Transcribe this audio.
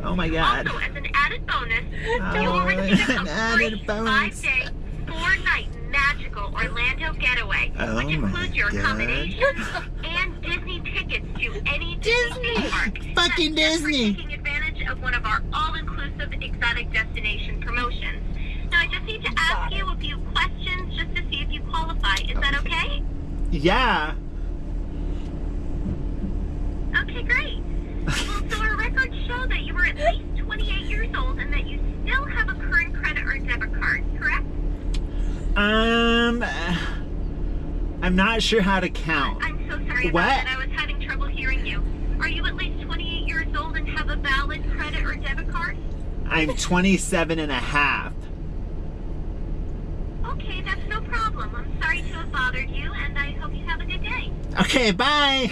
Oh my god. Also, as an added bonus, you will receive a free 5-day, 4-night magical Orlando getaway, which includes your accommodations and Disney tickets to any Disney theme park. Fucking Disney! Taking advantage of one of our all-inclusive exotic destination promotions. Now, I just need to ask you a few questions just to see if you qualify. Is that okay? Yeah. Okay, great. Well, so our records show that you were at least 28 years old and that you still have a current credit or debit card, correct? I'm not sure how to count. I'm so sorry about that. I was having trouble hearing you. Are you at least 28 years old and have a valid credit or debit card? I'm 27 and a half. Okay, that's no problem. I'm sorry to have bothered you, and I hope you have a good day. Okay, bye!